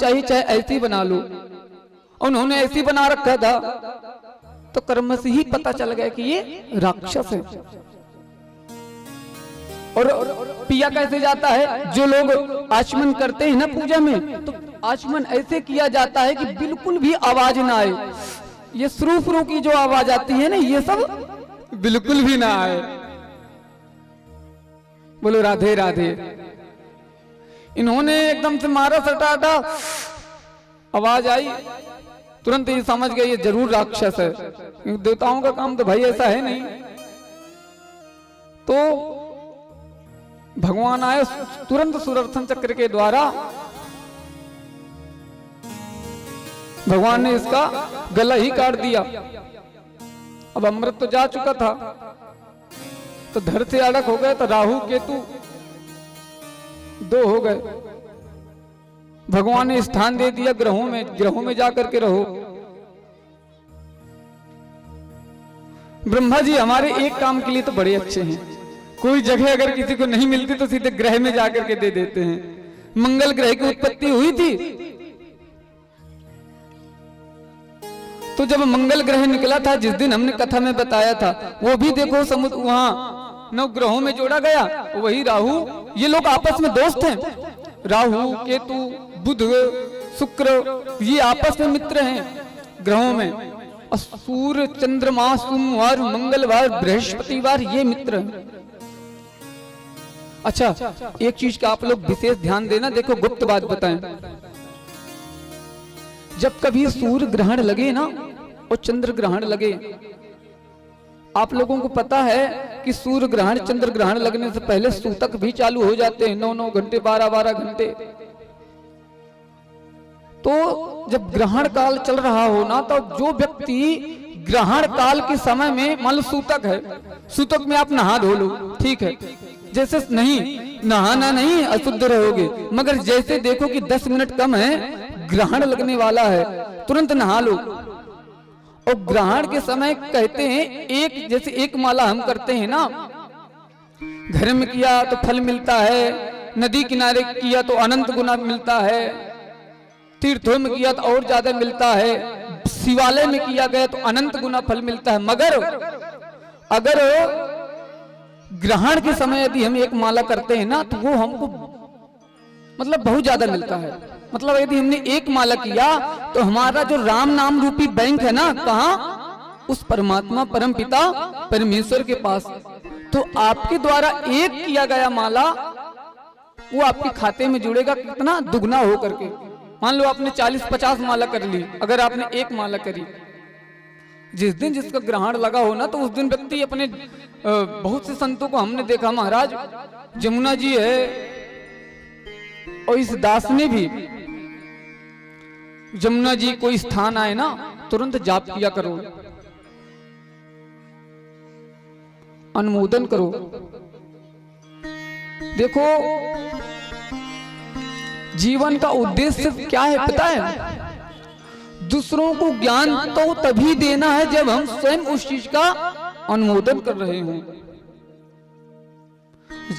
चाहिए चाहे ऐसी बना लो। उन्होंने ऐसी बना रखा था तो कर्म से ही पता चल गया कि ये राक्षस है। और पिया कैसे जाता है, जो लोग आचमन करते हैं ना पूजा में, तो आचमन ऐसे किया जाता है कि बिल्कुल भी आवाज ना आए। ये फ्रू फ्रू की जो आवाज आती है ना, ये सब बिल्कुल भी ना आए। बोलो राधे राधे। इन्होंने एकदम से मारा सटाटा, आवाज आई, तुरंत ये समझ गए ये जरूर राक्षस है, क्योंकि देवताओं का काम तो भाई ऐसा है नहीं। तो भगवान आए, तुरंत सुदर्शन चक्र के द्वारा भगवान ने इसका गला ही काट दिया। अब अमृत तो जा चुका था, तो धड़ से अलग हो गए, तो राहु केतु दो हो गए। भगवान ने स्थान दे दिया ग्रहों में जाकर के रहो। ब्रह्मा जी हमारे एक काम के लिए तो बड़े अच्छे हैं, कोई जगह अगर किसी को नहीं मिलती तो सीधे ग्रह में जाकर के दे देते हैं। मंगल ग्रह की उत्पत्ति हुई थी, तो जब मंगल ग्रह निकला था, जिस दिन हमने कथा में बताया था, वो भी देखो समुद्र वहां 9 ग्रहों में जोड़ा गया। वही राहु, ये लोग आपस में दोस्त हैं, राहु केतु बुध शुक्र, ये आपस में मित्र हैं ग्रहों में। सूर्य चंद्रमा सोमवार मंगलवार बृहस्पतिवार ये मित्र हैं। अच्छा, एक चीज का आप लोग विशेष ध्यान देना, देखो गुप्त बात बताएं। जब कभी सूर्य ग्रहण लगे ना और चंद्र ग्रहण लगे, आप लोगों को पता है कि सूर्य ग्रहण चंद्र ग्रहण लगने से पहले सूतक भी चालू हो जाते हैं, 9-9 घंटे 12-12 घंटे। तो जब ग्रहण काल चल रहा हो ना, तो जो व्यक्ति ग्रहण काल के समय में, मान लो सूतक है, सूतक में आप नहा धो लो, ठीक है, जैसे नहीं नहाना नहीं, अशुद्ध रहोगे, मगर जैसे देखो कि 10 मिनट कम है, ग्रहण लगने वाला है, तुरंत नहा लो। और ग्रहण के समय कहते हैं जैसे एक माला हम करते हैं ना, घर में किया तो फल मिलता है, नदी किनारे किया तो अनंत गुना मिलता है, तीर्थों में किया तो और ज्यादा मिलता है, शिवालय में किया गया तो अनंत गुना फल मिलता है। मगर अगर ग्रहण के समय यदि हम एक माला करते हैं ना, तो वो हमको मतलब बहुत ज्यादा मिलता है। मतलब यदि हमने एक माला किया तो हमारा जो राम नाम रूपी बैंक है ना, कहाँ? उस परमात्मा परम पिता परमेश्वर के पास। तो आपके द्वारा एक किया गया माला वो आपके खाते में जुड़ेगा, कितना दुगना हो करके। मान लो आपने 40-50 माला कर ली, अगर आपने एक माला करी, जिस दिन जिसका ग्रहण लगा हो ना, तो उस दिन व्यक्ति अपने बहुत से संतों को हमने देखा, महाराज जमुना जी है और इस दास ने भी, जमुना जी कोई स्थान आए ना, तुरंत जाप किया करो, अनुमोदन करो। देखो जीवन का उद्देश्य क्या है पता है? दूसरों को ज्ञान तो तभी देना है जब हम स्वयं उस चीज का अनुमोदन कर रहे हों।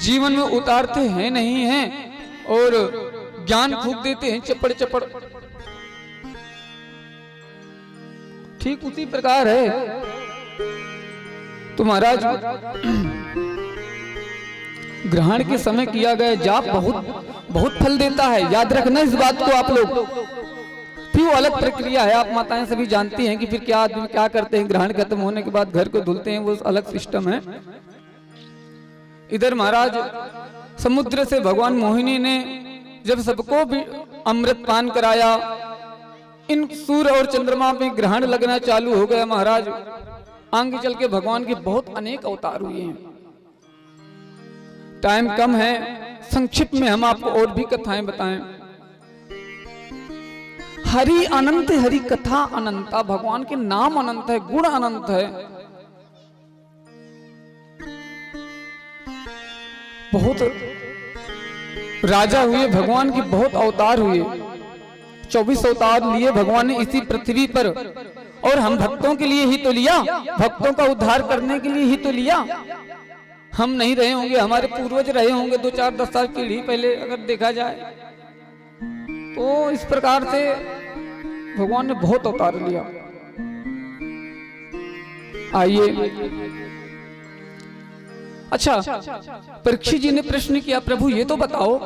जीवन में उतारते हैं नहीं हैं और ज्ञान फूंक देते हैं चपड़ चपड़। ठीक उसी प्रकार है। तो महाराज ग्रहण के समय किया गया जाप बहुत फल देता है, याद रखना इस बात को आप लोग। फिर वो अलग प्रक्रिया है, आप माताएं सभी जानती हैं कि फिर क्या आदमी क्या करते हैं, ग्रहण खत्म होने के बाद घर को धुलते हैं, वो अलग सिस्टम है। इधर महाराज समुद्र से भगवान मोहिनी ने जब सबको भी अमृत पान कराया, इन सूर्य और चंद्रमा में ग्रहण लगना चालू हो गया। महाराज आगे चल के भगवान के बहुत अनेक अवतार हुए हैं। टाइम कम है, संक्षिप्त में हम आपको और भी कथाएं बताएं। हरि अनंत, हरि कथा अनंता, भगवान के नाम अनंत है, गुण अनंत है। बहुत राजा हुए, भगवान के बहुत अवतार हुए, 24 अवतार लिए भगवान ने इसी पृथ्वी पर, और हम भक्तों के लिए ही तो लिया, भक्तों का उद्धार करने के लिए ही तो लिया। हम नहीं रहे होंगे, हमारे पूर्वज रहे होंगे 2-4-10 साल पीढ़ी पहले अगर देखा जाए। तो इस प्रकार से भगवान ने बहुत अवतार लिया। आइए, अच्छा, परीक्षित जी ने प्रश्न किया, प्रभु ये तो बताओ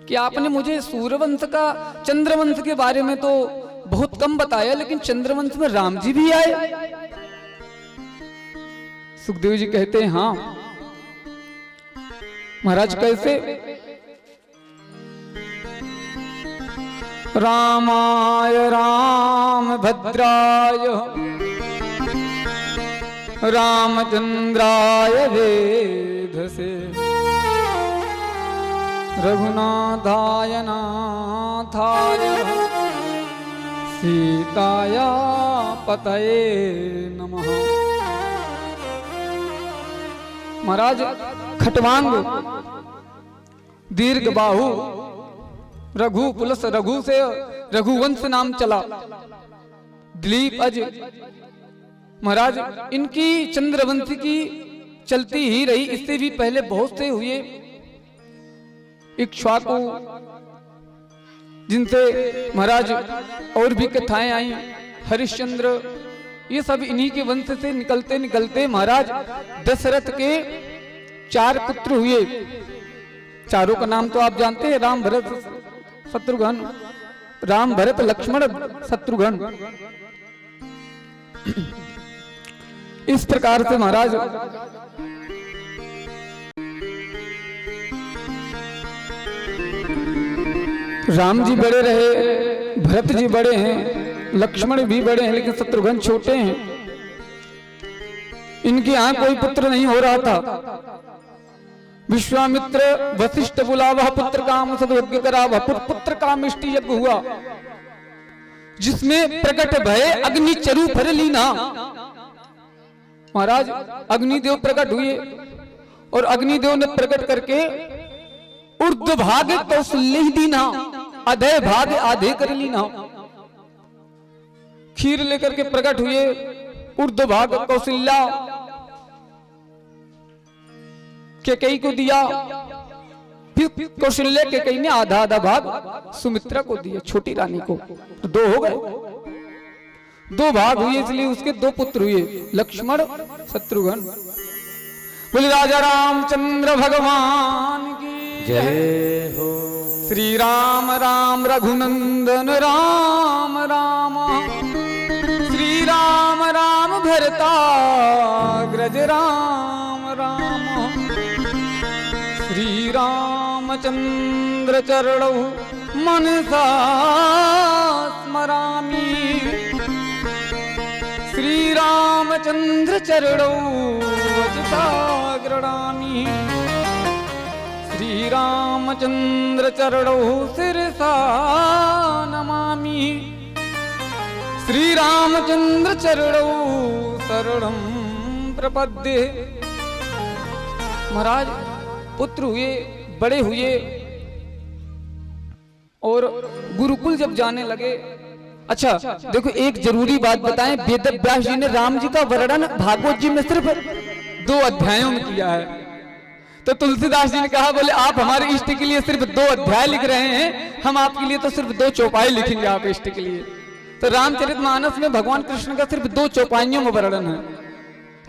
कि आपने मुझे सूर्यवंश का चंद्रवंश के बारे में तो बहुत कम बताया, लेकिन चंद्रवंश में राम जी भी आए। सुखदेव जी कहते हैं हाँ महाराज, कैसे? रामाय राम भद्राय रामचंद्राय वेधसे रघुनाथाय नाथाय सीताया पतये नमः। महाराज, खटवांग दीर्घ बाहु रघु पुलस रघु से रघुवंश नाम चला, दिलीप अज। महाराज, इनकी चंद्रवंश की चलती ही रही, इससे भी पहले बहुत से हुए इक्ष्वाकु, जिनसे महाराज और भी कथाएं आई, हरिश्चंद्र, ये सब इन्हीं के वंश से निकलते निकलते महाराज दशरथ के 4 पुत्र हुए। चारों का नाम तो आप जानते हैं, राम भरत शत्रुघ्न, राम भरत लक्ष्मण शत्रुघ्न। इस प्रकार से महाराज राम जी बड़े रहे, भरत जी बड़े हैं, लक्ष्मण भी बड़े हैं, लेकिन शत्रुघ्न छोटे हैं। इनके यहाँ कोई पुत्र नहीं हो रहा था। विश्वामित्र वशिष्ठ बुलावा पुत्र काम सब यज्ञ करावा, पुत्र काम इष्टि यज्ञ हुआ, जिसमें प्रकट भय अग्नि चरु फर लीना। महाराज, अग्निदेव प्रकट हुए और अग्निदेव ने प्रकट करके ऊर्ध्व भाग कौशल्य दीना, अधय भाग आधे कर लीना। खीर लेकर के प्रकट हुए, ऊर्ध्व भाग कौशल्या केकई को दिया, फिर कौशल्य केकई ने आधा आधा भाग सुमित्रा को दिया, छोटी रानी को। तो 2 हो गए, 2 भाग हुए, इसलिए उसके 2 पुत्र हुए, लक्ष्मण शत्रुघ्न। बोले राजा रामचंद्र भगवान की जय हो। श्री राम राम रघुनंदन राम राम, श्री राम राम भरताग्रज राम राम, श्री रामचंद्र चरणौ मनसा स्मरामि, श्री रामचंद्र चरणौ वचसा गृह्णामि, श्री रामचंद्र चरणौ शिरसा नमामि, श्री रामचंद्र चरणौ शरणं प्रपद्ये। महाराज, पुत्र हुए, बड़े हुए और गुरुकुल जब जाने लगे। अच्छा देखो, एक जरूरी बात बताएं, वेद व्यास जी ने राम जी का वर्णन भागवत जी में सिर्फ 2 अध्यायों में किया है। तो तुलसीदास जी ने कहा, बोले आप हमारे इष्ट के लिए सिर्फ 2 अध्याय लिख रहे हैं, हम आपके लिए तो सिर्फ 2 चौपाई लिखेंगे आप इष्ट के लिए। तो रामचरितमानस में भगवान कृष्ण का सिर्फ 2 चौपाइयों में वर्णन है।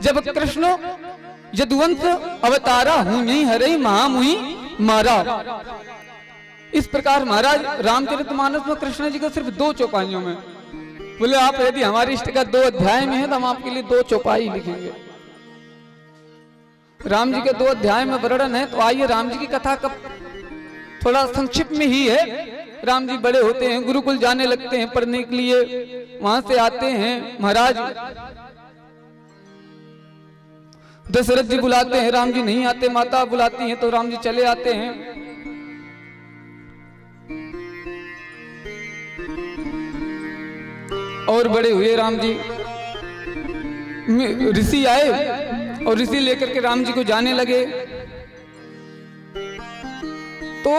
जब कृष्ण यदुवंश अवतारा हूं नहीं हरे महामुहि मारा, इस प्रकार महाराज रामचरितमानस में कृष्ण जी को सिर्फ 2 चौपाइयों में। बोले आप यदि हमारे इष्ट का 2 अध्याय में है तो हम आपके लिए 2 चौपाई लिखेंगे। राम जी के 2 अध्याय में वर्णन है। तो आइए, राम जी की कथा का थोड़ा संक्षिप्त में ही है। राम जी बड़े होते हैं, गुरुकुल जाने लगते हैं पढ़ने के लिए, वहां से आते हैं। महाराज दशरथ जी बुलाते हैं, राम जी नहीं आते, माता बुलाती हैं तो राम जी चले आते हैं। और बड़े हुए राम जी, ऋषि आए और ऋषि लेकर के राम जी को जाने लगे। तो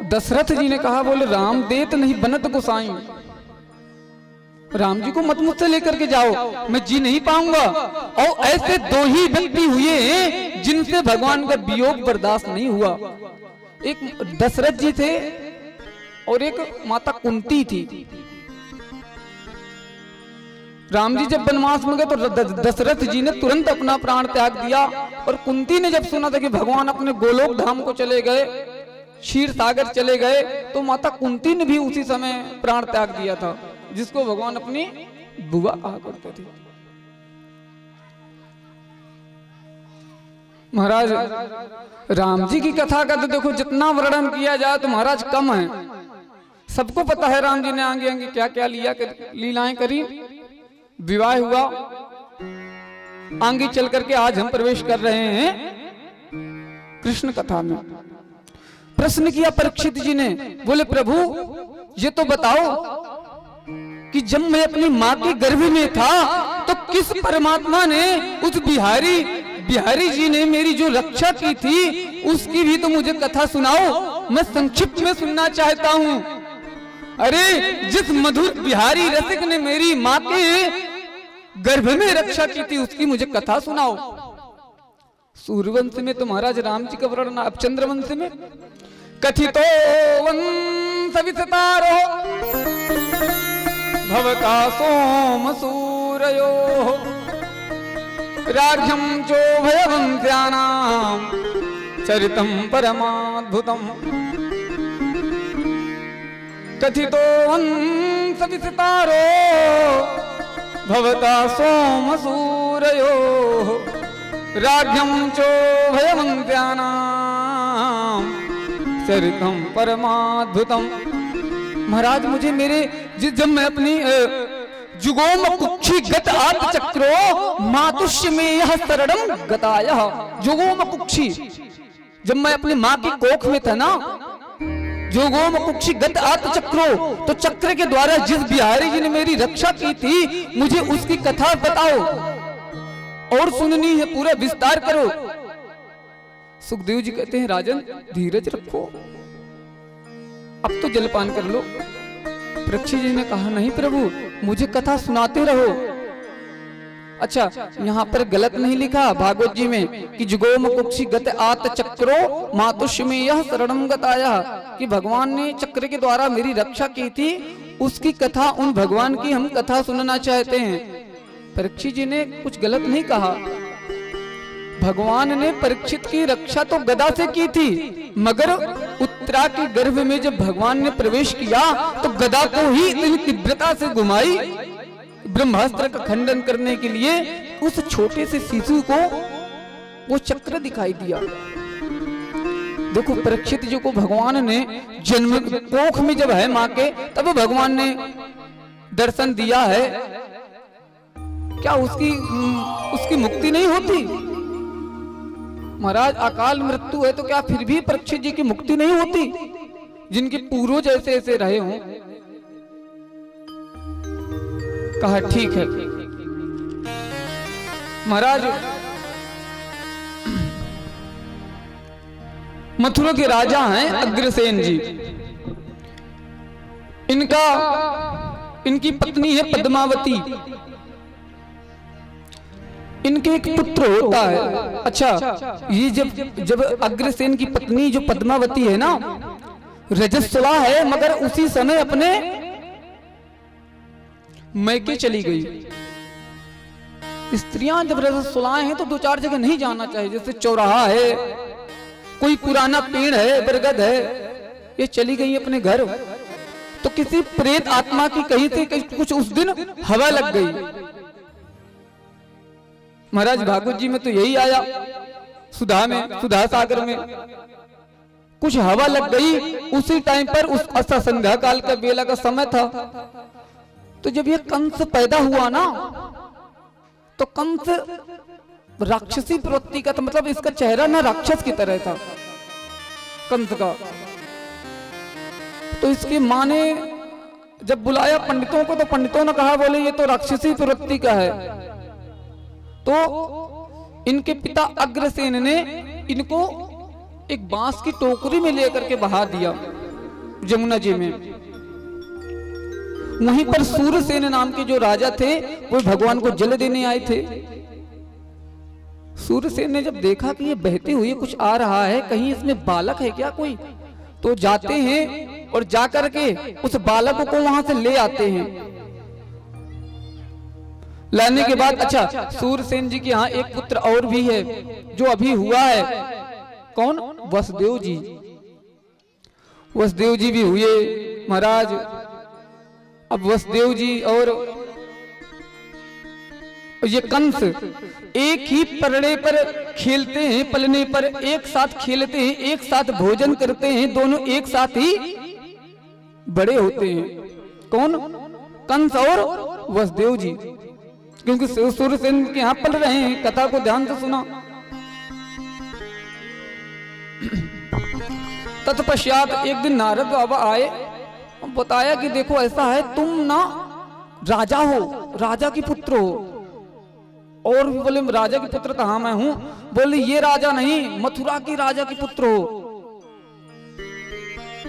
दशरथ जी ने कहा, बोले राम देत नहीं बनत गोसाई, राम जी को मत मुझसे लेकर के जाओ, मैं जी नहीं पाऊंगा। और ऐसे 2 ही व्यक्ति हुए हैं जिनसे भगवान का वियोग बर्दाश्त नहीं हुआ। एक दशरथ जी थे और एक माता कुंती थी। राम जी जब वनवास में गए तो दशरथ जी ने तुरंत अपना प्राण त्याग दिया, और कुंती ने जब सुना था कि भगवान अपने गोलोक धाम को चले गए, क्षीर सागर चले गए, तो माता कुंती ने भी उसी समय प्राण त्याग दिया था, जिसको भगवान अपनी बुआ कहा करते थे। महाराज राम जी की कथा का तो देखो जितना वर्णन किया जाए तो महाराज कम है। सबको पता है राम जी ने आगे आगे क्या क्या लीलाएं करी, विवाह हुआ। आगे चल करके आज हम प्रवेश कर रहे हैं कृष्ण कथा में। प्रश्न किया परीक्षित जी ने, बोले प्रभु ये तो बताओ कि जब मैं अपनी माँ के गर्भ में था तो किस परमात्मा ने उस बिहारी जी ने मेरी जो रक्षा की थी उसकी भी तो मुझे कथा सुनाओ, मैं संक्षिप्त में सुनना चाहता हूँ। अरे जिस मधुर बिहारी रसिक ने मेरी माँ के गर्भ में रक्षा की थी उसकी मुझे कथा सुनाओ। सूर्यवंश में तो महाराज राम जी का वर्णन, अब चंद्रवंश में कथितो वंश विस्तारो भवता सोम सूरयो राज्यम चो भयवंत्यानां चरितं परमाद्भुतम्। कथितो वंश विस्तारो भवता सोम सूरयो राज्यम चो भयवंत्यानां चरितं परमाद्भुतम्। महाराज मुझे मेरे जब मैं अपनी जुगोम कुक्षी गत आत चक्रो मातुष्य में यह शरणम गताय। जुगोम कुक्षी, जब मैं अपनी माँ की कोख में था ना, जुगोम कुक्षी गत आत चक्रो, तो चक्र के द्वारा जिस बिहारी जी ने मेरी रक्षा की थी मुझे उसकी कथा बताओ और सुननी है, पूरा विस्तार करो। सुखदेव जी कहते हैं राजन धीरज रखो, अब तो जलपान कर लो। परीक्षित जी ने कहा नहीं प्रभु मुझे कथा सुनाते रहो। अच्छा यहाँ पर गलत नहीं लिखा भागवत जी में कि जुगोम कुक्षी गत आत चक्रो मातुष्य में यह शरणम गताया, कि भगवान ने चक्र के द्वारा मेरी रक्षा की थी, उसकी कथा, उन भगवान की हम कथा सुनना चाहते हैं। परीक्षित जी ने कुछ गलत नहीं कहा। भगवान ने परीक्षित की रक्षा तो गदा से की थी, मगर उत्तरा के गर्भ में जब भगवान ने प्रवेश किया तो गदा को ही इतनी तीव्रता से घुमाई, ब्रह्मास्त्र का खंडन करने के लिए उस छोटे से शिशु को वो चक्र दिखाई दिया। देखो परीक्षित जी को भगवान ने जन्म कोख में जब है माँ के, तब भगवान ने दर्शन दिया है। क्या उसकी मुक्ति नहीं होती? महाराज अकाल मृत्यु है तो क्या फिर भी परीक्षित जी की मुक्ति नहीं होती, जिनके पूर्वज ऐसे ऐसे रहे हों? कहा ठीक है। महाराज मथुरा के राजा हैं अग्रसेन जी, इनकी पत्नी है पद्मावती, इनके एक पुत्र होता है। अच्छा ये जब अग्रसेन की पत्नी जो पद्मावती है ना रजस्वला है, मगर उसी समय अपने मैके चली गई। स्त्रियां जब रजस्वलाएं हैं तो दो चार जगह नहीं जाना चाहिए, जैसे चौराहा है, कोई पुराना पेड़ है, बरगद है, ये चली गई अपने घर। तो किसी प्रेत आत्मा की कहीं से कुछ उस दिन हवा लग गई। महाराज भागवत जी में तो यही आया, सुधा सागर में कुछ हवा लग गई। उसी टाइम पर उस संध्या काल का बेला का समय था। तो जब ये कंस पैदा हुआ ना, तो कंस राक्षसी प्रवृत्ति का था, मतलब इसका चेहरा ना राक्षस की तरह था कंस का। तो इसकी माँ ने जब बुलाया पंडितों को, तो पंडितों ने कहा बोले ये तो राक्षसी प्रवृत्ति का है। तो इनके पिता अग्रसेन ने इनको एक बांस की टोकरी में लेकर के बहा दिया जमुना जी में। वहीं पर सूर्यसेन नाम के जो राजा थे वो भगवान को जल देने आए थे। सूर्यसेन ने जब देखा कि ये बहते हुए कुछ आ रहा है, कहीं इसमें बालक है क्या कोई, तो जाते हैं और जाकर के उस बालक को वहां से ले आते हैं। लाने के बाद अच्छा, सूरसेन जी के यहाँ एक पुत्र और भी है जो अभी हुआ है। कौन? वसुदेव जी। वसुदेव जी भी हुए महाराज। अब वसुदेव जी और ये कंस एक ही परड़े पर खेलते हैं, पलने पर एक साथ खेलते हैं, एक साथ भोजन करते हैं, दोनों एक साथ ही बड़े होते हैं। कौन? कंस और वसुदेव जी। क्योंकि सूरसेन के यहाँ पल रहे हैं। कथा को ध्यान से सुना। तत्पश्चात एक दिन नारद बाबा आए, बताया कि देखो ऐसा है, तुम ना राजा हो, राजा की पुत्र हो। और भी बोले राजा की पुत्र तो हाँ मैं हूं। बोले ये राजा नहीं, मथुरा की राजा की पुत्र हो।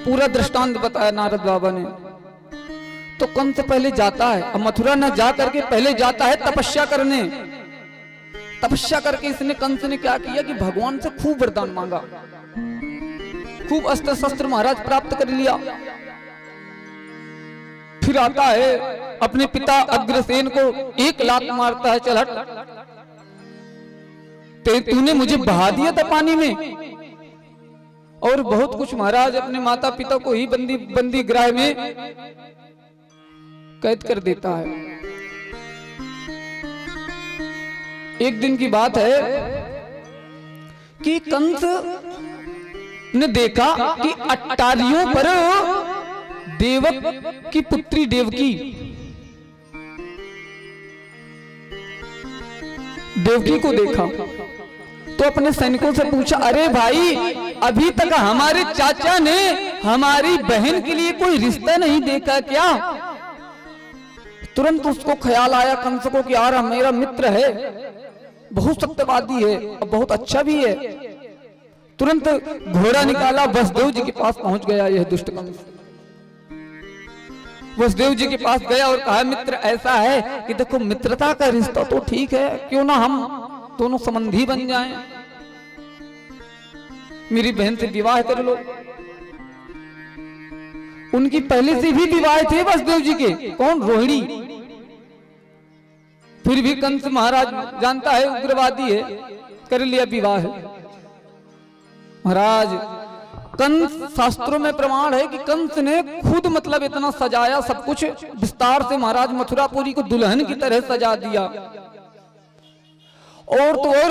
पूरा दृष्टांत बताया नारद बाबा ने। तो कंस पहले जाता है, अब मथुरा न जा करके पहले जाता है तपस्या करने। तपस्या करके इसने, कंस ने क्या किया कि भगवान से खूब वरदान मांगा, खूब अस्त्र शस्त्र महाराज प्राप्त कर लिया। फिर आता है अपने पिता अग्रसेन को एक लात मारता है, चल हट, तूने मुझे बहा दिया था पानी में। और बहुत कुछ महाराज अपने माता पिता को ही बंदी गृह में कैद कर देता है। एक दिन की बात है कि कंस ने देखा कि अट्टारियों पर देवक की पुत्री देवकी को देखा। तो अपने सैनिकों से पूछा, अरे भाई अभी तक हमारे चाचा ने हमारी बहन के लिए कोई रिश्ता नहीं देखा क्या? तुरंत उसको ख्याल आया कंस को कि यार मेरा मित्र है, बहुत सत्यवादी है और बहुत अच्छा भी है। तुरंत घोड़ा निकाला, वसुदेव जी के पास पहुंच गया यह दुष्ट कंस। वसुदेव जी के पास गया और कहा, मित्र ऐसा है कि देखो मित्रता का रिश्ता तो ठीक है, क्यों ना हम दोनों संबंधी बन जाएं, मेरी बहन से विवाह कर लो। उनकी पहले से भी विवाह थे वसुदेव जी के। कौन? रोहिणी। फिर भी कंस महाराज जानता है उग्रवादी है, कर लिया विवाह। महाराज कंस, शास्त्रों में प्रमाण है कि कंस ने खुद मतलब इतना सजाया, सब कुछ विस्तार से महाराज मथुरापुरी को दुल्हन की तरह सजा दिया। और तो और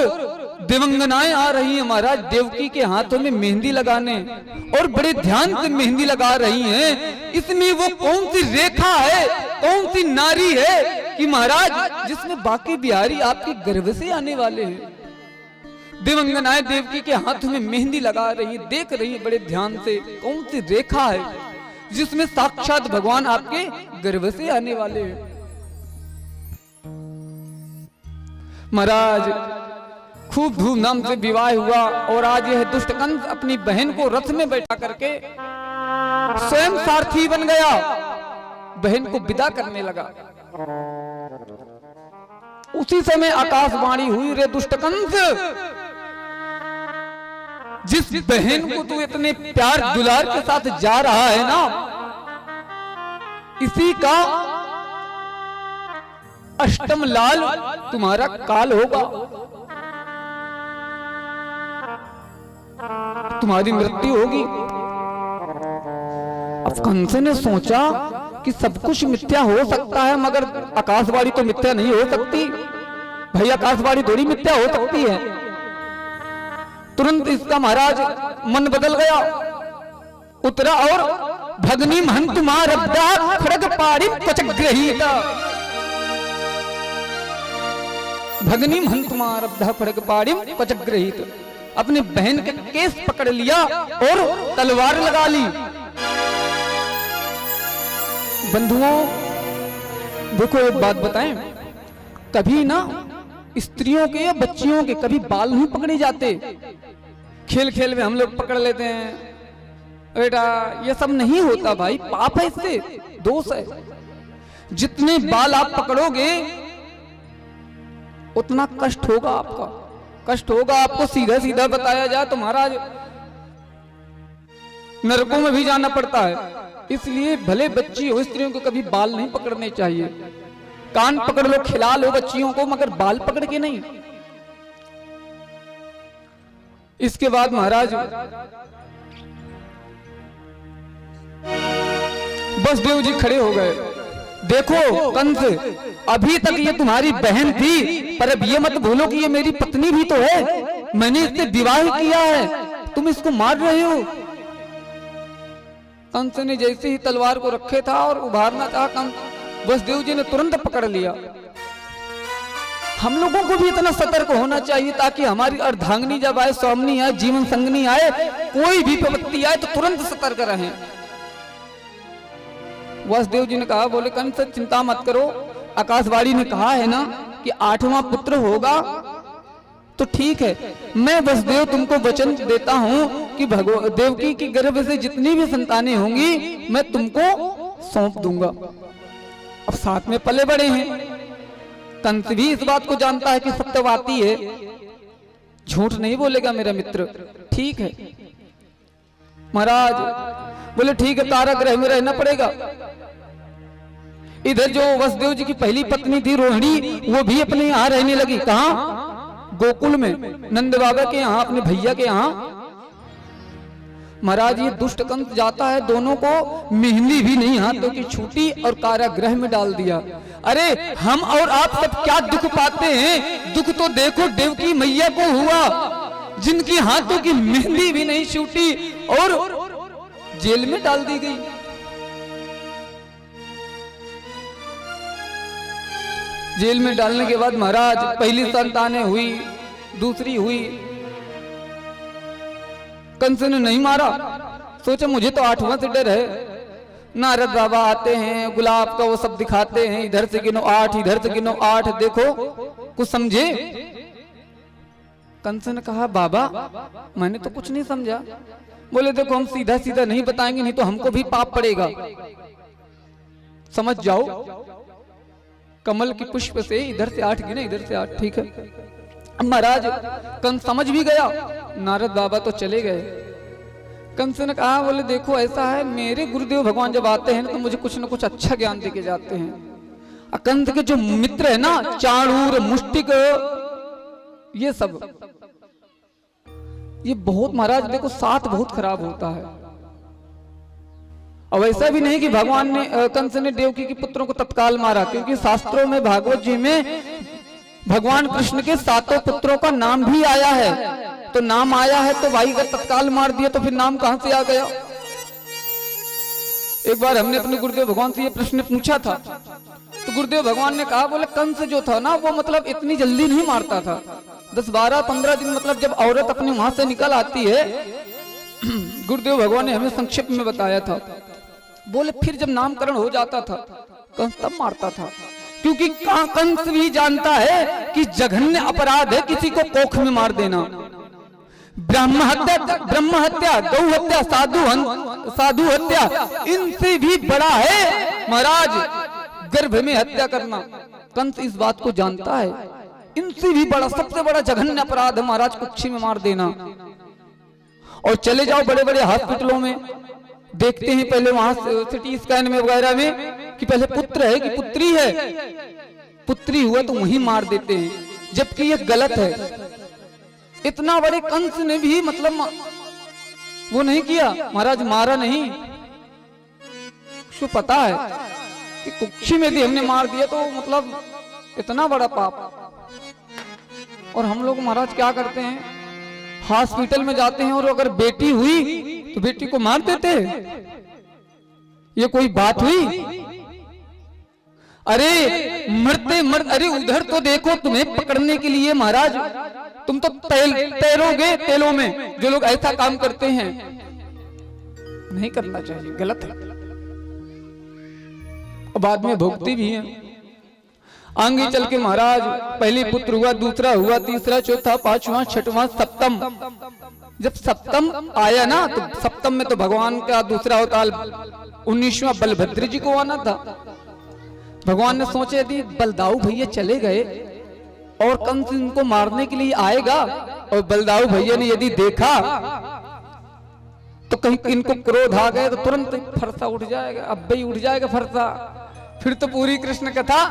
दिवंगनाएं आ रही हैं महाराज देवकी के हाथों में मेहंदी लगाने, और बड़े ध्यान से मेहंदी लगा रही हैं। इसमें वो कौन सी रेखा है, कौन सी नारी है कि महाराज जिसमें बाकी बिहारी आपके गर्भ से आने वाले हैं। दिवंगनाएं देवकी के हाथों में मेहंदी लगा रही, देख रही बड़े ध्यान से, कौन सी रेखा है जिसमें साक्षात भगवान आपके गर्भ से आने वाले हैं। महाराज खूब धूमधाम से विवाह हुआ। और आज यह दुष्ट कंस अपनी बहन को रथ में बैठा करके स्वयं सारथी बन गया, बहन को विदा करने लगा। उसी समय आकाशवाणी हुई, रे दुष्ट कंस, जिस बहन को तू इतने प्यार दुलार के साथ जा रहा है ना, इसी का अष्टम लाल तुम्हारा काल होगा, तुम्हारी मृत्यु होगी। अब कंस ने सोचा कि सब कुछ मिथ्या हो सकता है, मगर आकाशवाणी तो मिथ्या नहीं हो सकती भाई, आकाशवाणी थोड़ी मिथ्या हो सकती है। तुरंत इसका महाराज मन बदल गया, उतरा और भगनी महंत मारब्दा खड़ग पाड़ी पचग्रहीता, भगनी महंत मारब्दा खड़ग पाड़ी पचग्रहीत, अपनी बहन के केस पकड़ लिया और तलवार लगा ली। बंधुओं देखो एक बात बताएं, कभी ना स्त्रियों के या बच्चियों के कभी बाल नहीं पकड़े जाते। खेल खेल में हम लोग पकड़ लेते हैं, बेटा ये सब नहीं होता भाई, पाप है, इससे दोष है। जितने बाल आप पकड़ोगे उतना कष्ट होगा, आपका कष्ट होगा। आपको सीधा सीधा बताया जाए तो महाराज नरकों में भी जाना पड़ता है। इसलिए भले बच्ची हो, स्त्रियों को कभी बाल नहीं पकड़ने चाहिए। कान पकड़ लो, खिला लो बच्चियों को, मगर बाल पकड़ के नहीं। इसके बाद महाराज वसुदेव जी खड़े हो गए। देखो कंस, अभी तक ये तुम्हारी बहन थी, पर अब ये मत भूलो कि ये मेरी पत्नी भी तो है। मैंने इससे विवाह किया है, तुम इसको मार रहे हो। कंस ने जैसे ही तलवार को रखे था और उभारना चाहा, कंस वसुदेव जी ने तुरंत पकड़ लिया। हम लोगों को भी इतना सतर्क होना चाहिए ताकि हमारी अर्धांगिनी जब आए, स्वामिनी आए, जीवन संगनी आए, कोई भी विपत्ति आए तो तुरंत सतर्क रहें। वसुदेव जी ने कहा, बोले कंस चिंता मत करो, आकाशवाणी ने कहा है ना कि 8वां पुत्र होगा, तो ठीक है, मैं वसुदेव तुमको वचन देता हूं कि देवकी की गर्भ से जितनी भी संतानें होंगी मैं तुमको सौंप दूंगा। अब साथ में पले बड़े हैं, कंस भी इस बात को जानता है कि सत्यवाती है, झूठ नहीं बोलेगा मेरा मित्र। ठीक है महाराज, बोले ठीक है, कारागृह में रहना पड़ेगा। इधर जो वसुदेव जी की पहली पत्नी थी रोहिणी, वो भी अपने यहाँ रहने लगी। कहाँ? गोकुल में, नंद बाबा के यहाँ, अपने भैया के यहाँ। महाराज ये दुष्ट कंस जाता है, दोनों को मेहंदी भी नहीं हाथों की छूटी और कारागृह में डाल दिया। अरे हम और आप सब क्या दुख पाते हैं? दुख तो देखो देवकी मैया को हुआ, जिनकी हाथों की मेहंदी भी नहीं छूटी और जेल में डाल दी गई। जेल में डालने के बाद महाराज पहली संतानें हुई, दूसरी हुई, कंस ने नहीं मारा, सोचा मुझे तो 8वां से डर है। नारद बाबा आते हैं, गुलाब का वो सब दिखाते हैं, इधर से गिनो 8, इधर से गिनो 8, देखो कुछ समझे? कंस ने कहा, बाबा मैंने तो कुछ नहीं समझा। बोले देखो हम सीधा सीधा नहीं बताएंगे, नहीं तो हमको भी पाप पड़ेगा, समझ जाओ। कमल की पुष्प से इधर से 8 गिने, इधर से 8, ठीक है। अब महाराज कंस समझ भी गया, नारद बाबा तो चले गए। कंस ने कहा, बोले देखो ऐसा है, मेरे गुरुदेव भगवान जब आते हैं तो मुझे कुछ न कुछ अच्छा ज्ञान देके जाते हैं। कंस के जो मित्र है ना, चाणूर, मुष्टिक, ये सब, ये बहुत महाराज देखो साथ बहुत खराब होता है। अब ऐसा भी नहीं कि भगवान ने, कंस ने देवकी के पुत्रों को तत्काल मारा, क्योंकि शास्त्रों में, भागवत जी में भगवान कृष्ण के 7 पुत्रों का नाम भी आया है। तो नाम आया है तो भाई अगर तत्काल मार दिया तो फिर नाम कहां से आ गया? एक बार हमने अपने गुरुदेव भगवान से ये प्रश्न पूछा था, तो गुरुदेव भगवान ने कहा, बोले कंस जो था ना वो मतलब इतनी जल्दी नहीं मारता था, 10, 12, 15 दिन, मतलब जब औरत अपने वहां से निकल आती है, गुरुदेव भगवान ने हमें संक्षेप में बताया था। बोले फिर जब नामकरण हो जाता था कंस तब मारता था, क्योंकि कंस भी जानता है कि जघन्य अपराध है किसी को कोख में मार देना। ब्रह्म हत्या, गौ हत्या, साधु हत्या, इनसे भी बड़ा है महाराज गर्भ में हत्या करना। कंस इस बात को जानता है, इनसे भी बड़ा, सबसे बड़ा जघन्य अपराध है महाराज कुक्षी में मार देना। और चले जाओ बड़े बड़े हॉस्पिटलों में, देखते हैं पहले वहां सिटी स्कैन में वगैरह में कि पहले पुत्र है कि पुत्री है, पुत्री हुआ तो वहीं मार देते हैं, जबकि ये गलत है। इतना बड़े कंस ने भी मतलब वो नहीं किया महाराज, मारा नहीं। उसको पता है कि कुक्षी में भी हमने मार दिया तो मतलब इतना बड़ा पाप। और हम लोग महाराज क्या करते हैं, हॉस्पिटल में जाते हैं और अगर बेटी हुई तो बेटी को मार देते हैं। ये कोई बात हुई? अरे मरते अरे उधर तो देखो, तुम्हें पकड़ने के लिए महाराज तुम तो तैरोगे तेलों में। जो लोग ऐसा काम करते हैं नहीं करना चाहिए, गलत है। बाद में भुगती भी है। आगे चल के महाराज पहले पुत्र हुआ, दूसरा हुआ, तीसरा, चौथा, 5वां, 6वां, सप्तम। जब सप्तम आया ना तो सप्तम में तो भगवान का दूसरा अवतार 19वां बलभद्र जी को आना था। भगवान ने सोचे यदि बलदाऊ भैया चले गए और कंस इनको मारने के लिए आएगा, और बलदाऊ भैया ने यदि देखा तो कहीं इनको क्रोध आ गए तो तुरंत फरसा उठ जाएगा, अब भी उठ जाएगा फरसा, फिर तो पूरी कृष्ण कथा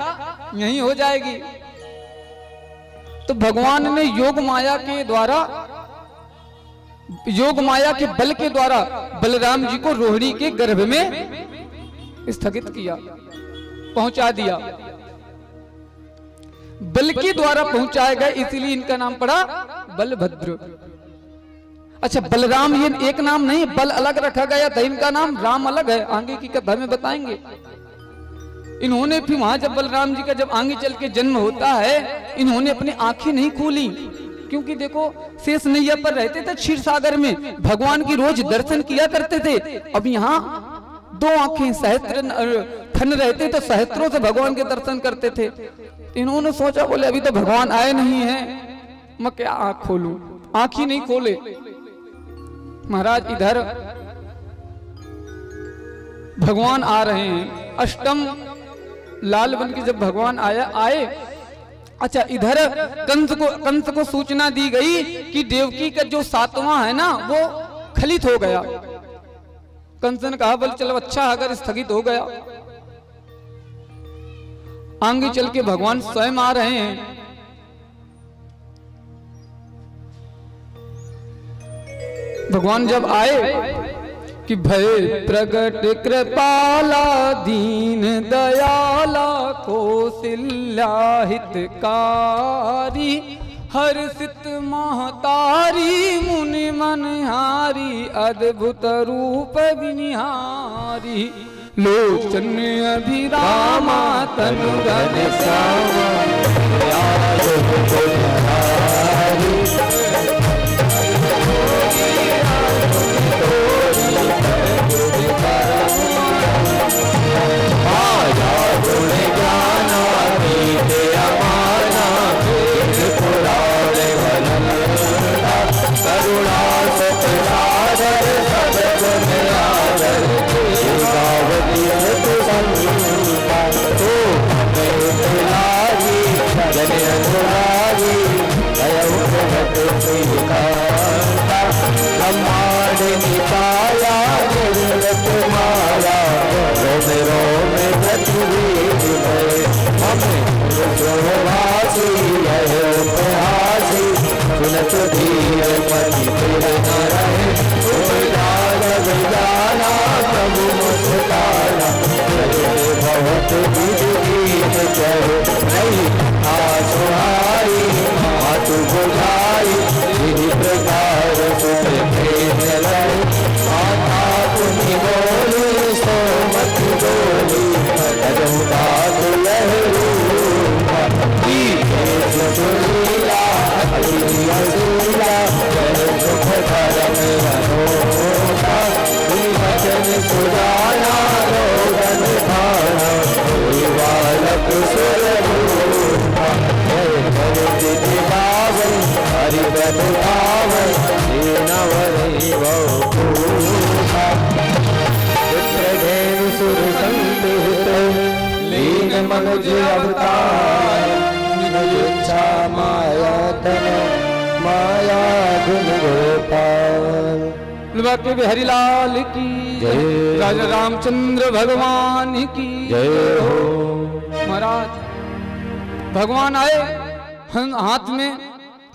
यही हो जाएगी। तो भगवान ने योग माया के द्वारा, योग माया के बल के द्वारा बलराम जी को रोहिणी के गर्भ में स्थगित किया, पहुंचा दिया, बल के द्वारा पहुंचाया गया, इसीलिए इनका नाम पड़ा बलभद्र। अच्छा, बलराम ये एक नाम नहीं, बल अलग रखा गया था, इनका नाम राम अलग है, आगे की कथा में बताएंगे। इन्होंने फिर वहां जब बलराम जी का जब आगे चल के जन्म होता है, इन्होंने अपनी आंखें नहीं खोली, क्योंकि देखो शेष नैया पर रहते थे क्षीर सागर में, भगवान की रोज दर्शन किया करते थे। अब यहाँ दो आंखें सहस्त्र खन रहते तो सहस्त्रों से भगवान के दर्शन करते थे। इन्होंने सोचा, बोले अभी तो भगवान आए नहीं है, मैं क्या आंख खोलूं, आंख ही नहीं खोले। महाराज इधर भगवान आ रहे हैं, अष्टम लाल बन के जब भगवान आए। अच्छा, इधर कंस को सूचना दी गई कि देवकी का जो 7वां है ना वो खलित हो गया। कंस ने कहा, बोले चलो अच्छा, अगर स्थगित हो गया। आगे चल के भगवान स्वयं आ रहे हैं। भगवान जब आए कि भय प्रगट कृपाला दीन दयाला कौशल्या हितकारी हर्षित महतारी मुनि मनहारी अद्भुत रूप विनिहारी लोचन अभिरामा तनु घन श्यामा मनुज अवतार माया तन माया गुण गोपाल हरिलाल की जय, राजा रामचंद्र भगवान की जय हो। महाराज भगवान आए, हाथ में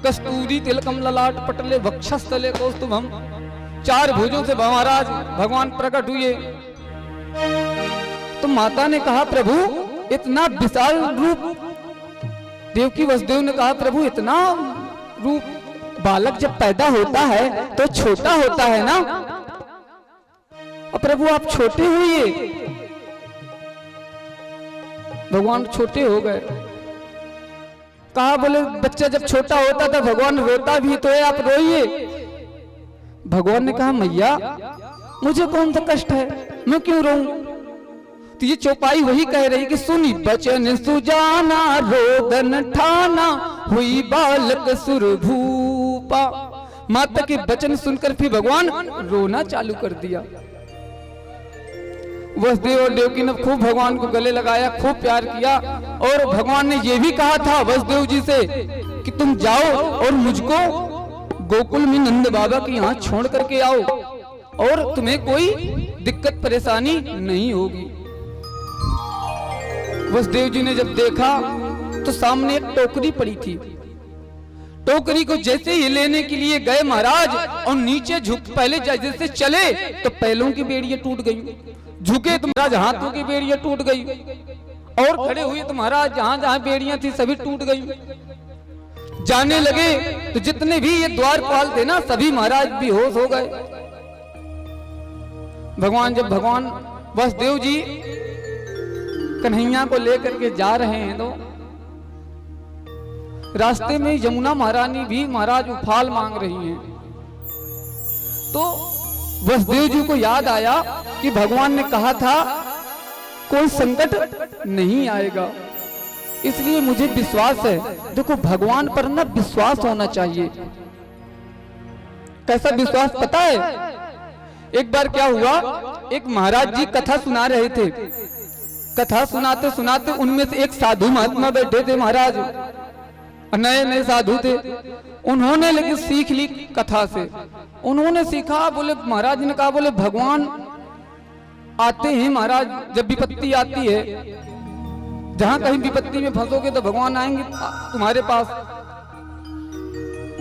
कस्तूरी तिलकम ललाट पटले वक्षस्थले कौस्तुभम, 4 भुजों से महाराज भगवान प्रकट हुए। तो माता ने कहा, प्रभु इतना विशाल रूप, देवकी वसुदेव ने कहा, प्रभु इतना रूप, बालक जब पैदा होता है तो छोटा होता है ना, और प्रभु आप छोटे हुए। भगवान छोटे हो गए। कहा, बोले बच्चा जब छोटा होता था भगवान रोता भी तो है, आप रोइए। भगवान ने कहा, मैया मुझे कौन सा कष्ट है, मैं क्यों रोऊं। तो ये चौपाई वही कह रही कि सुनी बचन सुजाना रोदन ठाना हुई बालक सुरभूपा। माता के वचन सुनकर फिर भगवान रोना चालू कर दिया। वसुदेव और देवकी ने खूब भगवान को गले लगाया, खूब प्यार किया, और भगवान ने ये भी कहा था वसुदेव जी से कि तुम जाओ और मुझको गोकुल में नंद बाबा के यहाँ छोड़ करके आओ। और तुम्हें कोई दिक्कत परेशानी नहीं होगी। वसुदेव जी ने जब देखा तो सामने एक टोकरी पड़ी थी। टोकरी को जैसे ही लेने के लिए गए महाराज और नीचे झुक, पहले जैसे चले तो पैरों की बेड़ियां टूट गई, झुके तो महाराज हाथों की बेड़ियां टूट गई, और खड़े हुए तो महाराज जहां जहां बेड़ियां थी सभी टूट गई। जाने लगे तो जितने भी ये द्वारपाल थे ना सभी महाराज बेहोश हो गए। भगवान वसुदेव जी कन्हैया को लेकर के जा रहे हैं तो रास्ते में यमुना महारानी भी महाराज उफाल मांग रही हैं। तो वसुदेव जी को याद आया कि भगवान ने कहा था कोई संकट नहीं आएगा, इसलिए मुझे विश्वास है। देखो भगवान पर ना विश्वास होना चाहिए। कैसा विश्वास पता है? एक बार क्या हुआ, एक महाराज जी कथा सुना रहे थे। कथा सुनाते सुनाते उनमें से एक साधु महात्मा बैठे थे महाराज, नए नए साधु थे। उन्होंने लेकिन सीख ली कथा से। उन्होंने सीखा, बोले महाराज ने कहा, बोले भगवान आते हैं महाराज, जब विपत्ति आती है, जहां कहीं विपत्ति में फंसोगे तो भगवान आएंगे तुम्हारे पास।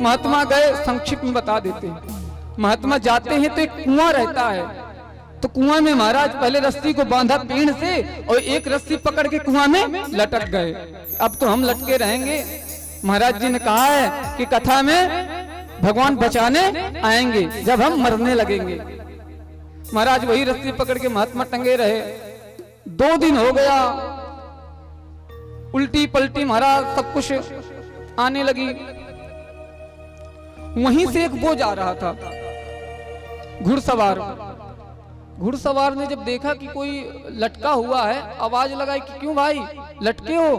महात्मा गए, संक्षिप्त में बता देते हैं। महात्मा जाते हैं तो एक कुआं रहता है, तो कुआं में महाराज पहले रस्सी को बांधा पेड़ से और एक रस्सी पकड़ के कुआं में लटक गए। अब तो हम लटके रहेंगे। महाराज जी ने कहा है कि कथा में भगवान बचाने आएंगे जब हम मरने लगेंगे। महाराज वही रस्सी पकड़ के महात्मा टंगे रहे। 2 दिन हो गया, उल्टी पलटी महाराज सब कुछ आने लगी। वहीं से एक वो जा रहा था घुड़सवार ने जब देखा कि कोई लटका हुआ है, आवाज लगाई कि क्यों भाई लटके हो?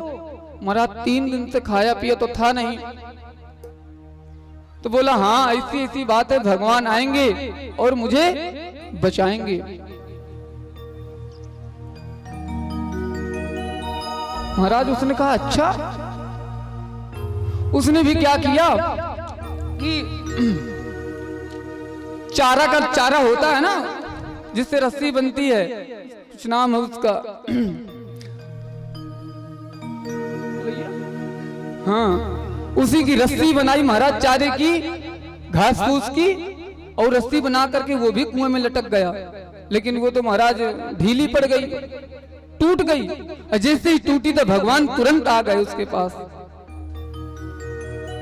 महाराज 3 दिन से खाया पिया तो था नहीं। तो बोला हाँ ऐसी ऐसी बात है, भगवान आएंगे और मुझे बचाएंगे। महाराज उसने कहा अच्छा। उसने भी क्या किया कि चारा होता है ना जिससे रस्सी बनती है, कुछ नाम है उसका, हाँ उसी की रस्सी बनाई महाराज, चारे की, घास फूस की, और रस्सी बना करके वो भी कुएं में लटक गया। लेकिन वो तो महाराज ढीली पड़ गई, टूट गई। जैसे ही टूटी तो भगवान तुरंत आ गए उसके पास।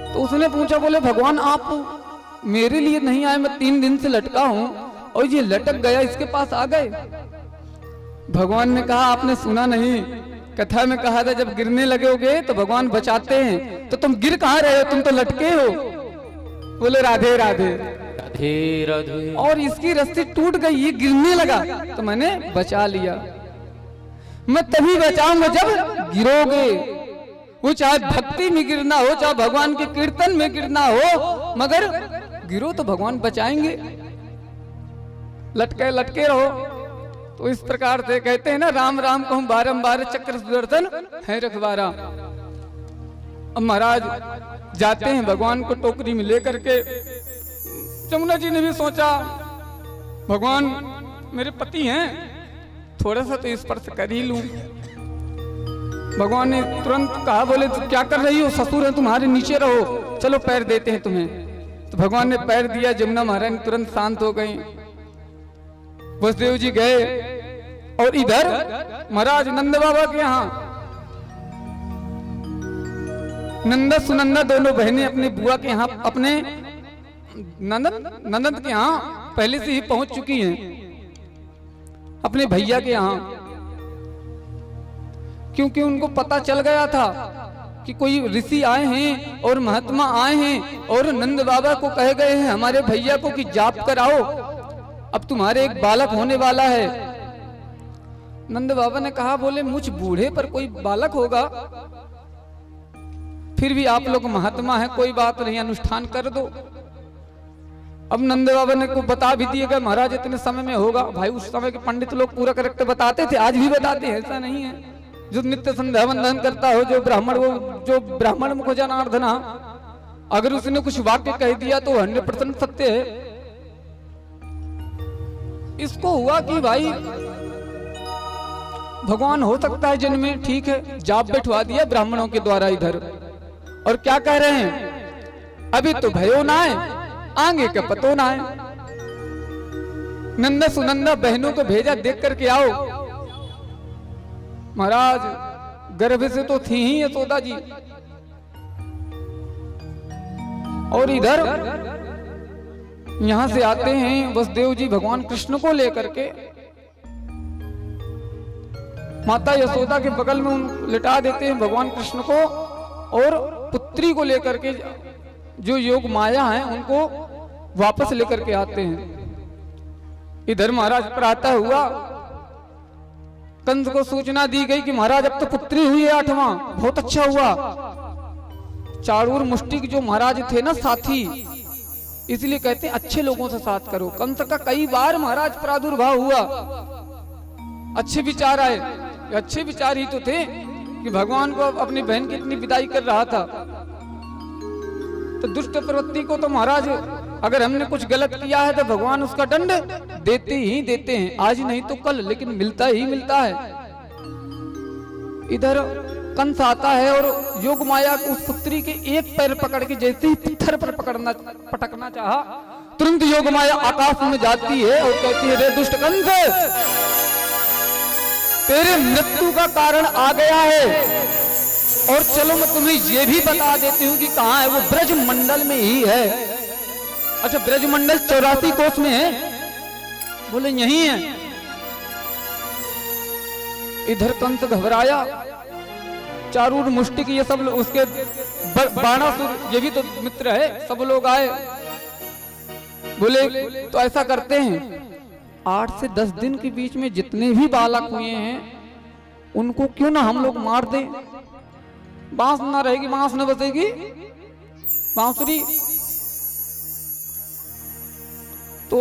तो उसने पूछा, बोले भगवान आप मेरे लिए नहीं आए, मैं 3 दिन से लटका हूं और ये लटक गया, इसके पास आ गए। भगवान ने कहा आपने सुना नहीं, कथा में कहा था जब गिरने लगोगे तो भगवान बचाते हैं, तो तुम गिर कहाँ रहे हो, तुम तो लटके हो। बोले राधे राधे राधे राधे। और इसकी रस्सी टूट गई, ये गिरने लगा तो मैंने बचा लिया। मैं तभी बचाऊंगा जब गिरोगे। वो चाहे भक्ति में गिरना हो, चाहे भगवान के कीर्तन में गिरना हो, मगर गिरो तो भगवान बचाएंगे। लटके लटके रहो। तो इस प्रकार से कहते हैं ना, राम राम कहूं बारंबार, चक्र सुदर्शन है रखवारा। अब महाराज जाते हैं भगवान को टोकरी में लेकर के। जमुना जी ने भी सोचा भगवान मेरे पति हैं, थोड़ा सा तो स्पर्श कर ही लूं। भगवान ने तुरंत कहा, बोले तो क्या कर रही हो, ससुर है तुम्हारे, नीचे रहो, चलो पैर देते हैं तुम्हें। तो भगवान ने पैर दिया, जमुना महारानी तुरंत शांत हो गई। वसुदेव जी गए और इधर महाराज नंद बाबा के यहाँ नंदा सुनंदा दोनों बहनें अपने बुआ के यहाँ, अपने नंद के यहाँ पहले से ही पहुंच चुकी हैं, अपने भैया के यहाँ। क्योंकि उनको पता चल गया था कि कोई ऋषि आए हैं और महात्मा आए हैं और नंद बाबा को कहे गए हैं हमारे भैया को कि जाप कराओ, अब तुम्हारे एक बालक होने वाला है। नंद बाबा ने कहा, बोले मुझ बूढ़े पर कोई बालक होगा? फिर भी आप लोग महात्मा हैं, कोई बात नहीं, अनुष्ठान कर दो। अब नंद बाबा ने को बता भी दिएगा महाराज इतने समय में होगा। भाई उस समय के पंडित लोग पूरा करेक्ट बताते थे, आज भी बताते हैं, ऐसा नहीं है। जो नित्य संध्या वंदन करता हो, जो ब्राह्मण मुख जनार्दना, अगर उसने कुछ वाक्य कह दिया तो 100% सत्य है। इसको हुआ कि भाई भगवान हो सकता है जन्म में, ठीक है, जाप बैठवा दिया ब्राह्मणों के द्वारा इधर। और क्या कह रहे हैं, अभी तो भयो ना है, आगे का पतो ना है। नंदा सुनंदा बहनों को भेजा, देख करके आओ। महाराज गर्भ से तो थी ही यशोदा जी, और इधर यहां से आते हैं वसुदेव जी भगवान कृष्ण को लेकर के, माता यशोदा के बगल में लिटा देते हैं भगवान कृष्ण को, और पुत्री को लेकर के जो योग माया है उनको वापस लेकर के आते हैं। इधर महाराज प्रातः हुआ, कंस को सूचना दी गई कि महाराज अब तो पुत्री हुई है 8वां, बहुत अच्छा हुआ। चारूर मुष्टिक जो महाराज थे ना साथी, इसलिए कहते हैं अच्छे लोगों से साथ करो। कंस का कई बार महाराज प्रादुर्भाव हुआ, अच्छे विचार आए, अच्छे विचार ही तो थे कि भगवान को अपनी बहन की इतनी विदाई कर रहा था। तो दुष्ट प्रवृत्ति को तो महाराज अगर हमने कुछ गलत किया है तो भगवान उसका दंड देते ही देते हैं, आज नहीं तो कल, लेकिन मिलता ही मिलता है। इधर कंस आता है और योग माया उस पुत्री के एक पैर पकड़ के जैसे ही पत्थर पर पटकना चाहा, तुरंत योग माया आकाश में जाती है और कहती है, रे दुष्ट कंस, तेरे मृत्यु का कारण आ गया है, और चलो मैं तुम्हें ये भी बता देती हूँ कि कहाँ है वो, ब्रज मंडल में ही है। अच्छा, ब्रज मंडल 84 कोस में है, बोले यही है। इधर कंस घबराया, चारूर मुष्टिक ये सब उसके बाणासुर ये भी तो मित्र है, सब लोग आए, बोले तो ऐसा करते हैं 8 से 10 दिन के बीच में जितने भी बालक हुए हैं उनको क्यों ना हम लोग मार दें, बांस ना रहेगी, बांस न बचेगी बांसुरी। तो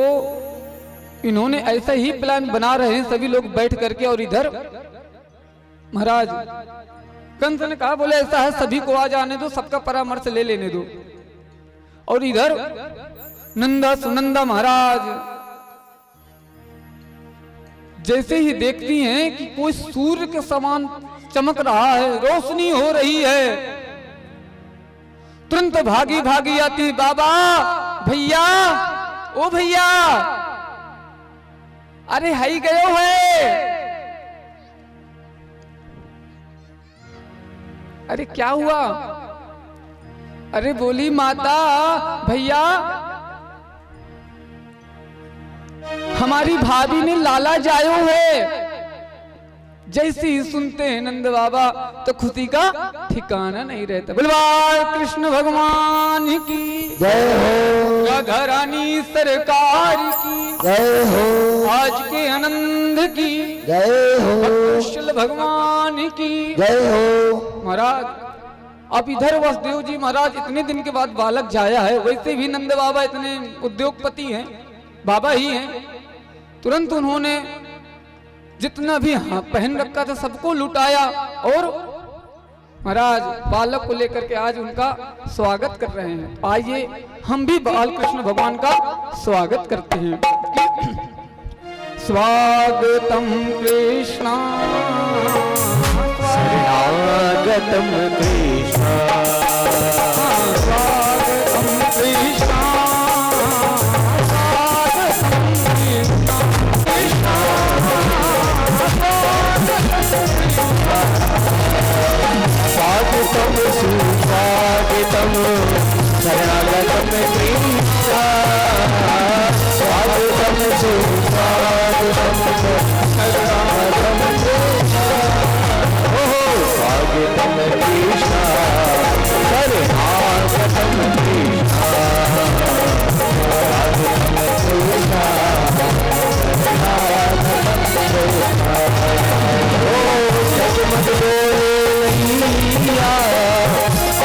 इन्होंने ऐसा ही प्लान बना रहे हैं सभी लोग बैठ करके। और इधर महाराज कंस ने कहा, बोले ऐसा है सभी को आ जाने दो, सबका परामर्श ले लेने दो। और इधर नंदा सुनंदा महाराज जैसे ही देखती हैं कि कोई सूर्य के समान चमक रहा है, रोशनी हो रही है, तुरंत भागी भागी आती, बाबा भैया, ओ भैया, अरे हाई गयो है, अरे क्या हुआ? अरे बोली माता भैया, हमारी भाभी ने लाला जायो है। जैसे ही सुनते हैं नंद बाबा तो खुशी का ठिकाना नहीं रहता। बलवान कृष्ण भगवान की जय हो, घरानी सरकार की जय हो, आज के आनंद की जय हो, कृष्ण भगवान की जय हो। महाराज अब इधर वसुदेव जी महाराज इतने दिन के बाद बालक जाया है, वैसे भी नंद बाबा इतने उद्योगपति हैं, बाबा ही हैं। तुरंत उन्होंने जितना भी पहन रखा था सबको लुटाया और महाराज बालक को लेकर के आज उनका स्वागत कर रहे हैं। आइए हम भी बाल कृष्ण भगवान का स्वागत करते हैं। स्वागतम कृष्णा, स्वागतम कृष्णा, स्वागतम कृष्णा, स्वागतम सुस्वागतम शरणागतम कृष्णा, स्वागतम सुस्वागतम शरणागतम कृष्णा, स्वागतम कृष्णा, शरणागतम कृष्णा, स्वागतम कृष्णा, शरणागतम कृष्णा। जगमग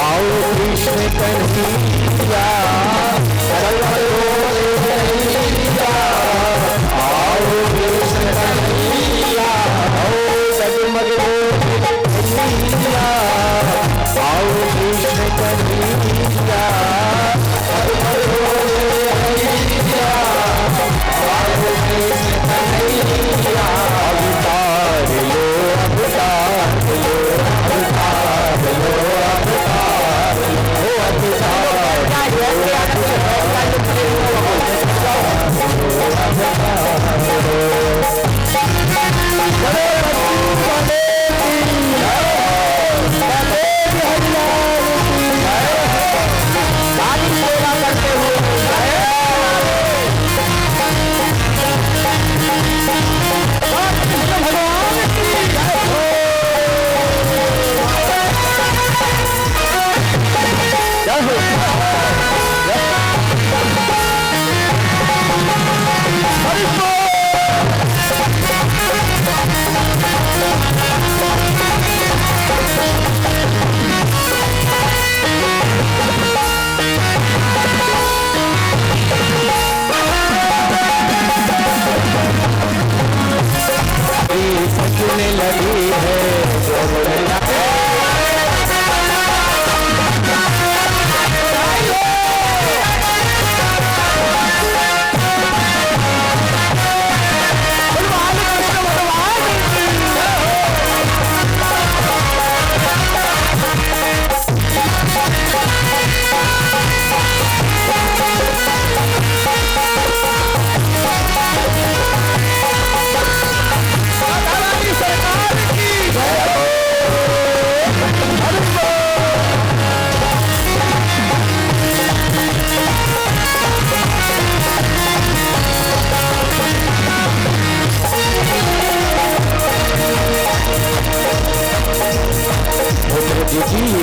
आओ कृष्ण कन्हैया,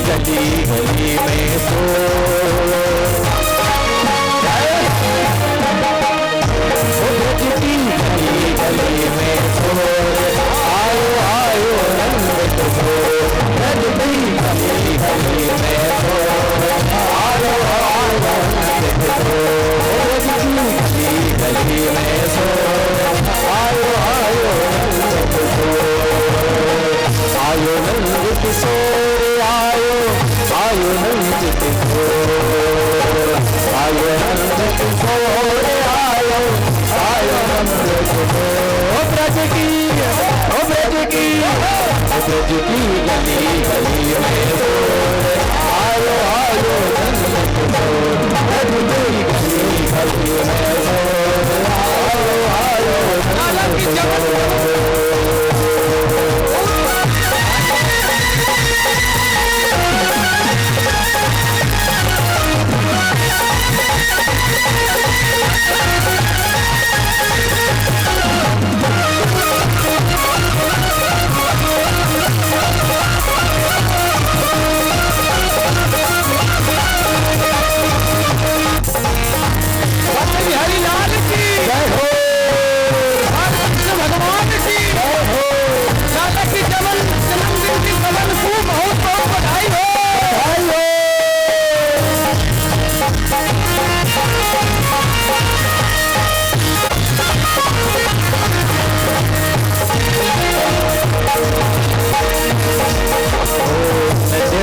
गली गली में शोर, ब्रज की गली गली में शोर, आयो आयो रंग किशोर, ब्रज की गली गली में शोर, आयो आयो रंग किशोर, ब्रज की गली में शोर, आयो आयो रंग किशोर, आयो नंद किशोर आयो, आयो नंद किशोर, आयो नंद किशोर आयो, आयो नंद किशोर, ब्रज की ब्रज की ब्रज की गली गली में शोर, आयो आयो नंद किशोर, ब्रज की गली गली में शोर, आयो आयो नंद किशोर।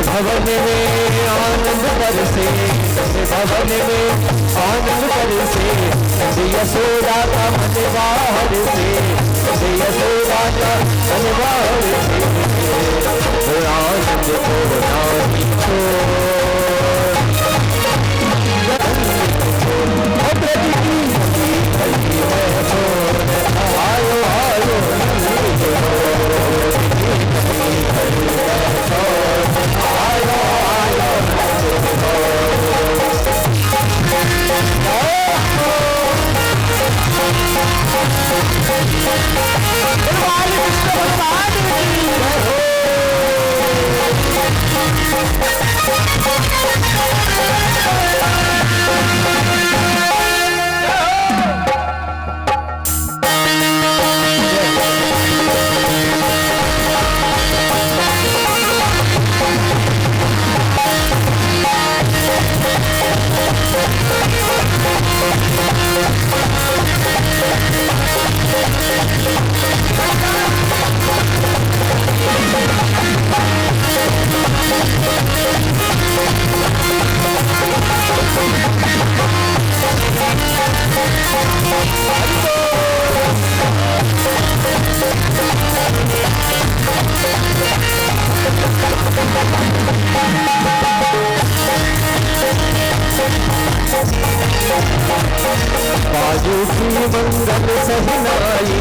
भवन में आनंद बरसे, भवन में आनंद बरसे, यशोदा का मन बाहर से, यशोदा का मन बाहर से, आनंद को नानी छोड़, ब्रज की गली में शोर, आयो आयो नंद किशोर, आयो आयो नंद बाजू की मंगल सहनाई,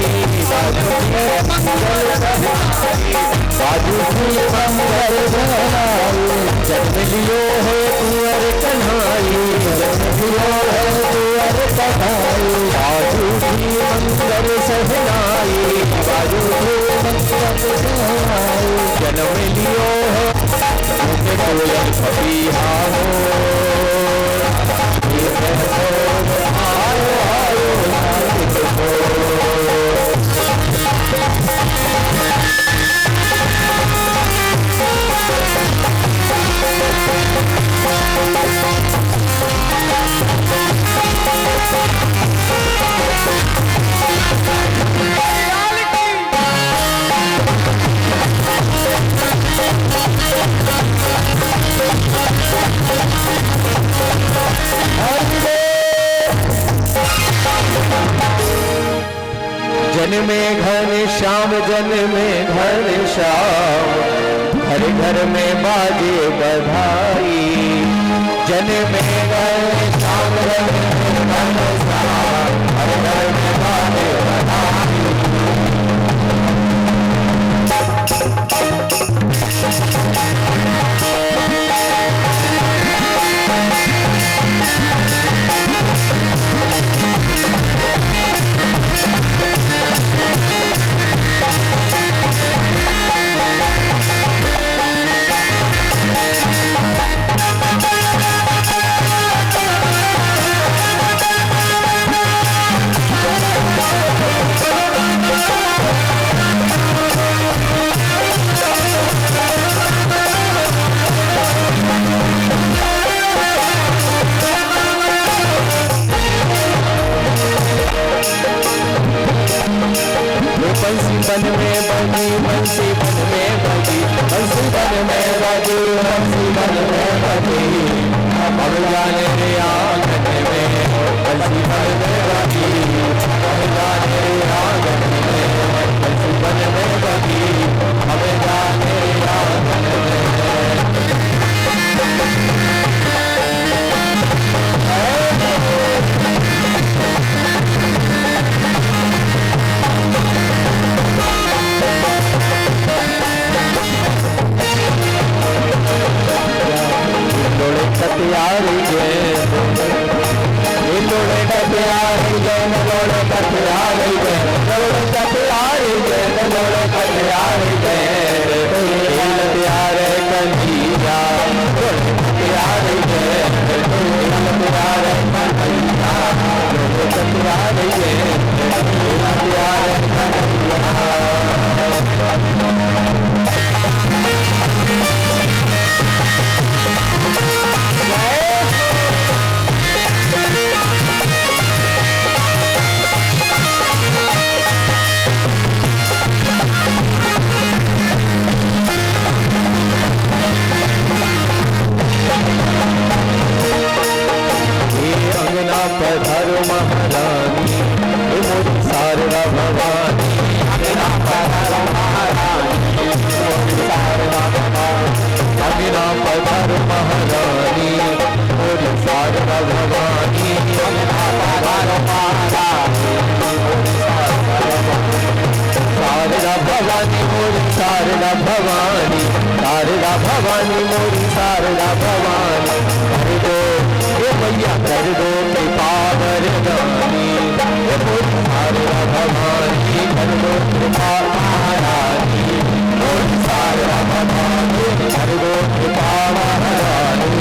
बाजू की मंगल सहनाई, बाजू की मंगल सहनाई, जन्म लियो है कुंवर कन्हाई, जन्म लियो है कुंवर कन्हाई, बाजू की मंगल सहनाई, बाजू की मंगल सहनाई, जन्म लियो है कोयल पपीहा हो, आयो आयो नंद किशोर। जन में घन श्याम, जन में घन श्याम, घर घर में बाजे बधाई, जन में घन श्याम, जन में घन श्याम, घर घर में बाजे बधाई। बन में बनी, अब जाने रे आंगन में तुलसी बन में बनी, अब जाने रे आंगन में तुलसी बन में बनी, अब जाने रे आंगन में। कटियारी जैन लोड़े कटियारी जैन लोड़े कटियारी जैन लोड़े कटियारी जैन लोड़े कटियारी जैन खेल प्यारे कन्हैया लोड़े कटियारी जैन खेल प्यारे कन्हैया लोड़े कटियारी जैन खेल प्यारे कन्हैया। अंगना पधर महारानी मोरी शारदा भवानी, अंगना पधर महारानी मोरी शारदा भवानी, अंगना पधर महारानी मोरी शारदा भवानी, अंगना पधर महारानी शारदा भवानी मोरी शारदा भवानी, शारदा भवानी मोरी शारदा भवानी, कर दो ये मैया कर दो कृपा वरदानी, ये मोरी शारदा भवानी कर दो कृपा महारानी, मोरी शारदा भवानी कर दो कृपा महारानी,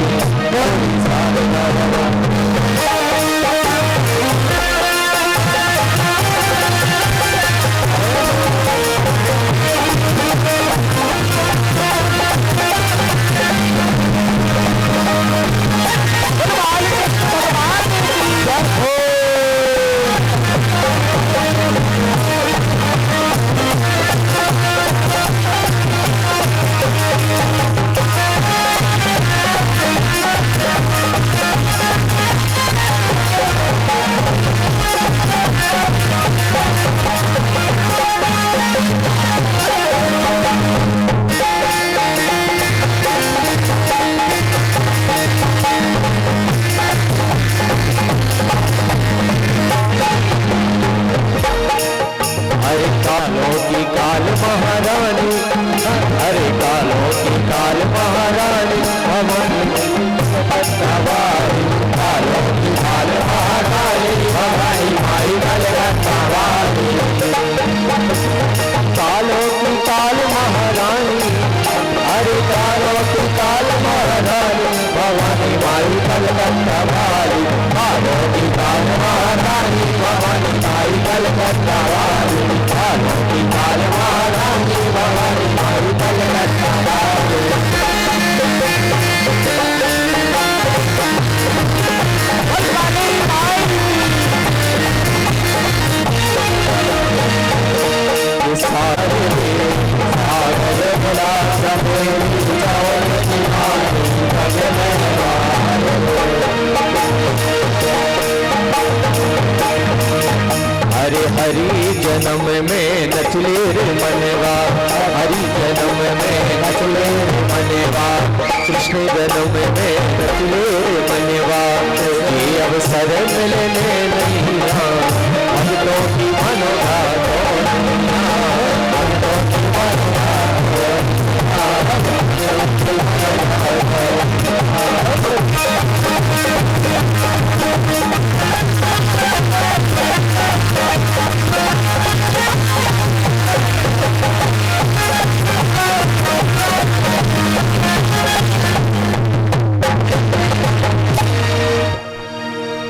मोरी शारदा भवानी। हरि जन्म में नचले रे मनवा, हरि जन्म में नचले रे मनवा, कृष्ण जन्म में नचले रे मनवा, ये अवसर मिलने नहीं भक्तों की मनोभाव, भक्तों की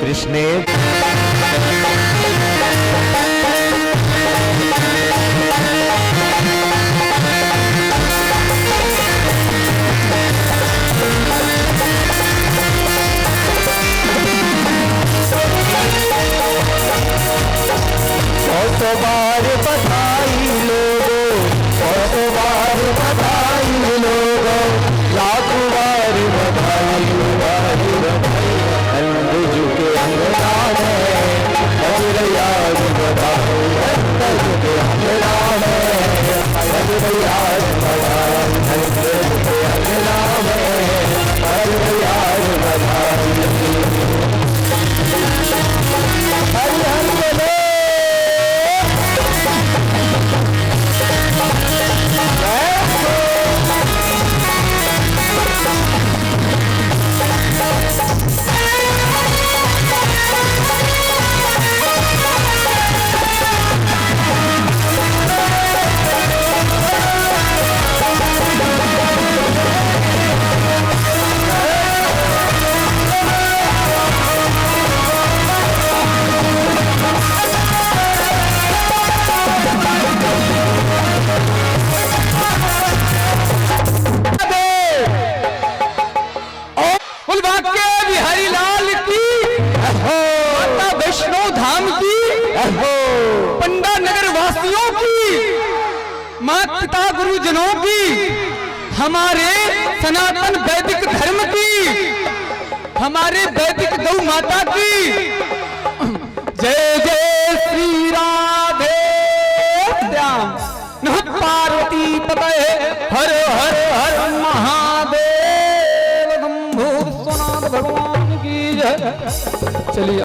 कृष्ण बहुत बार बधाई लोगो, बहुत बार बधाई लोगो, लाख बार अयोध्या नगर वासियों की, माता पिता गुरुजनों की, हमारे सनातन वैदिक धर्म की, हमारे वैदिक गौ माता की जय जय श्री राधे श्याम। नमः पार्वती पतये हर हर हर महादेव। शंभो विश्वनाथ भगवान की जय। चलिए।